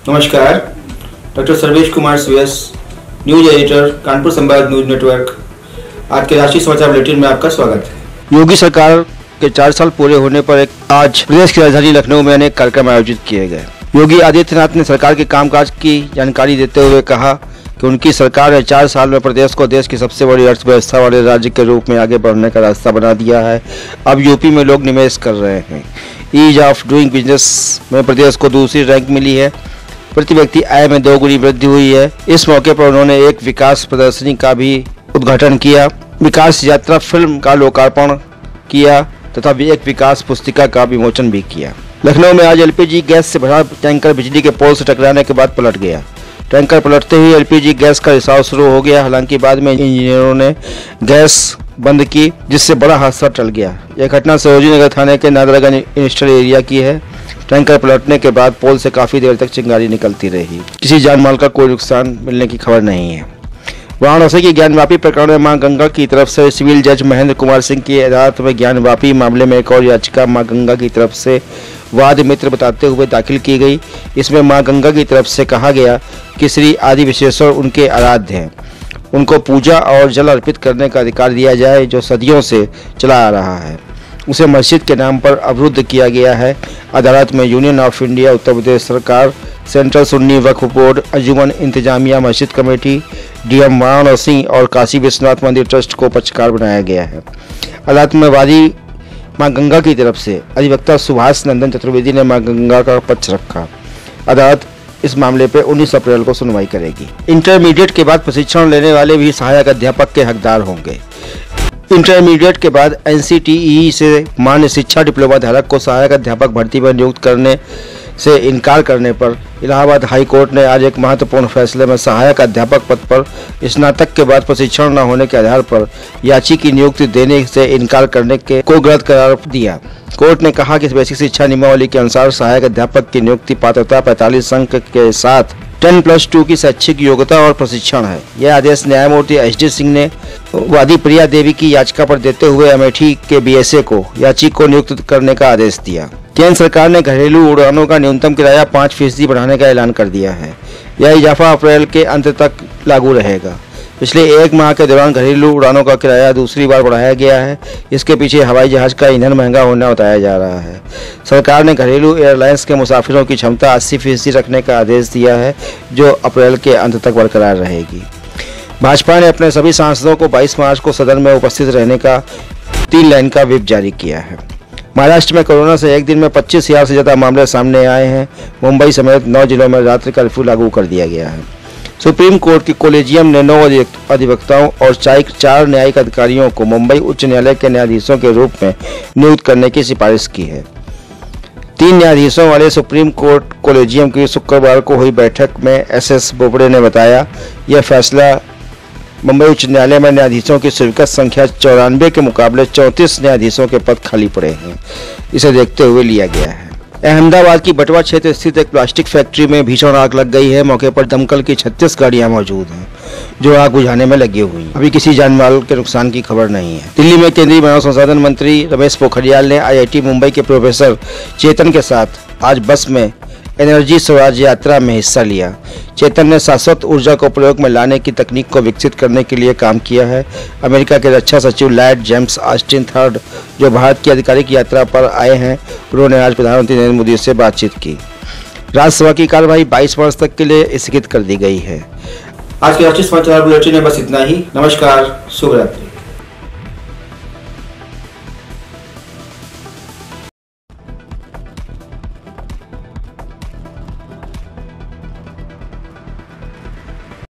नमस्कार, डॉक्टर सर्वेश कुमार सुयस, news editor, Kanpur संवाद news network. आज के राष्ट्रीय समाचार बुलेटिन में आपका स्वागत है। योगी सरकार के 4 साल पूरे होने पर आज प्रदेश की राजधानी लखनऊ में अनेक कार्यक्रम आयोजित किए गए। योगी आदित्यनाथ ने सरकार के कामकाज की जानकारी देते हुए कहा कि उनकी सरकार ने 4 साल में प्रदेश को देश की सबसे बड़ी अर्थव्यवस्था वाले राज्य के रूप में आगे बढ़ने का रास्ता बना दिया है। अब यूपी में लोग निवेश कर रहे हैं। ईज ऑफ डूइंग बिजनेस में प्रदेश को दूसरी रैंक मिली है। प्रति व्यक्ति आय में 2 गुनी वृद्धि हुई है। इस मौके पर उन्होंने एक विकास प्रदर्शनी का भी उद्घाटन किया, विकास यात्रा फिल्म का लोकार्पण किया तथा एक विकास पुस्तिका का विमोचन भी किया। लखनऊ में आज एलपीजी गैस से भरा टैंकर बिजली के पोल से टकराने के बाद पलट गया। टैंकर पलटते ही एलपीजी गैस का रिसाव शुरू हो गया। हालांकि बाद में इंजीनियरों ने गैस बंद की, जिससे बड़ा हादसा टल गया। यह घटना सरोजिनी नगर थाने के नादरागंज इंडस्ट्रियल एरिया की है। टैंकर पलटने के बाद पोल से काफी देर तक चिंगारी निकलती रही। किसी जान माल का कोई नुकसान मिलने की खबर नहीं है। वाराणसी की ज्ञानवापी प्रकरण में मां गंगा की तरफ से सिविल जज महेंद्र कुमार सिंह की अदालत में ज्ञानवापी मामले में एक और याचिका मां गंगा की तरफ से वाद मित्र बताते हुए दाखिल की गई। इसमें मां गंगा की तरफ से कहा गया कि श्री आदि विश्वेश्वर उनके आराध्य हैं, उनको पूजा और जल अर्पित करने का अधिकार दिया जाए जो सदियों से चला आ रहा है। उसे मस्जिद के नाम पर अवरुद्ध किया गया है। अदालत में union of India, Uttar Pradesh सरकार, सेंट्रल सुन्नी वक्फ बोर्ड, अंजुमन इंतजामिया मस्जिद कमेटी, डीएम वाराणसी और काशी विश्वनाथ मंदिर ट्रस्ट को पक्षकार बनाया गया है। अदालत में वादी मां गंगा की तरफ से अधिवक्ता सुभाष नंदन चतुर्वेदी ने मां गंगा का पक्ष रखा। अदालत इस मामले पर 19 अप्रैल को सुनवाई करेगी। इंटरमीडिएट के बाद प्रशिक्षण लेने वाले भी सहायक अध्यापक के हकदार होंगे। इंटरमीडिएट के बाद एनसीटीई से मान्य शिक्षा डिप्लोमा धारक को सहायक अध्यापक भर्ती में नियुक्त करने से इनकार करने पर इलाहाबाद हाई कोर्ट ने आज एक महत्वपूर्ण फैसले में सहायक अध्यापक पद पर स्नातक के बाद प्रशिक्षण न होने के आधार पर याची की नियुक्ति देने से इनकार करने को गलत करार दिया। कोर्ट ने कहा कि बेसिक शिक्षा नियमावली के अनुसार सहायक अध्यापक की नियुक्ति पात्रता 45 अंक के साथ 10+2 की शैक्षिक योग्यता और प्रशिक्षण है। यह आदेश न्यायमूर्ति HD सिंह ने वादी प्रिया देवी की याचिका पर देते हुए अमेठी के BSA को याची को नियुक्त करने का आदेश दिया। केंद्र सरकार ने घरेलू उड़ानों का न्यूनतम किराया 5% बढ़ाने का ऐलान कर दिया है। यह इजाफा अप्रैल के अंत तक लागू रहेगा। पिछले 1 माह के दौरान घरेलू उड़ानों का किराया दूसरी बार बढ़ाया गया है। इसके पीछे हवाई जहाज का ईंधन महंगा होना बताया जा रहा है। सरकार ने घरेलू एयरलाइंस के मुसाफिरों की क्षमता 80% रखने का आदेश दिया है, जो अप्रैल के अंत तक बरकरार रहेगी। भाजपा ने अपने सभी सांसदों को 22 मार्च को सदन में उपस्थित रहने का 3 लाइन का व्हिप जारी किया है। महाराष्ट्र में कोरोना से एक दिन में 25,000 से ज्यादा मामले सामने आए हैं। मुंबई समेत 9 जिलों में रात्रि कर्फ्यू लागू कर दिया गया है। सुप्रीम कोर्ट की कोलेजियम ने 9 अधिवक्ताओं और 4 न्यायिक अधिकारियों को मुंबई उच्च न्यायालय के न्यायाधीशों के रूप में नियुक्त करने की सिफारिश की है। 3 न्यायाधीशों वाले सुप्रीम कोर्ट कोलेजियम की शुक्रवार को हुई बैठक में SS बोबड़े ने बताया, यह फैसला मुंबई उच्च न्यायालय में न्यायाधीशों की स्वीकृत संख्या 94 के मुकाबले 34 न्यायाधीशों के पद खाली पड़े हैं, इसे देखते हुए लिया गया है। अहमदाबाद की बटवा क्षेत्र स्थित एक प्लास्टिक फैक्ट्री में भीषण आग लग गई है। मौके पर दमकल की 36 गाड़ियां मौजूद हैं, जो आग बुझाने में लगी हुई हैं। अभी किसी जानमाल के नुकसान की खबर नहीं है। दिल्ली में केंद्रीय मानव संसाधन मंत्री रमेश पोखरियाल ने IIT मुंबई के प्रोफेसर चेतन के साथ आज बस में एनर्जी स्वराज यात्रा में हिस्सा लिया। चेतन ने शाश्वत ऊर्जा को प्रयोग में लाने की तकनीक को विकसित करने के लिए काम किया है। अमेरिका के रक्षा सचिव लॉर्ड जेम्स ऑस्टिन III, जो भारत की आधिकारिक यात्रा पर आए हैं, उन्होंने आज प्रधानमंत्री नरेंद्र मोदी से बातचीत की। राज्यसभा की कार्यवाही 22 मार्च तक के लिए स्थगित कर दी गई है। आज के राष्ट्रीय समाचार बुलेटिन में बस इतना ही। नमस्कार, शुभ रात्रि।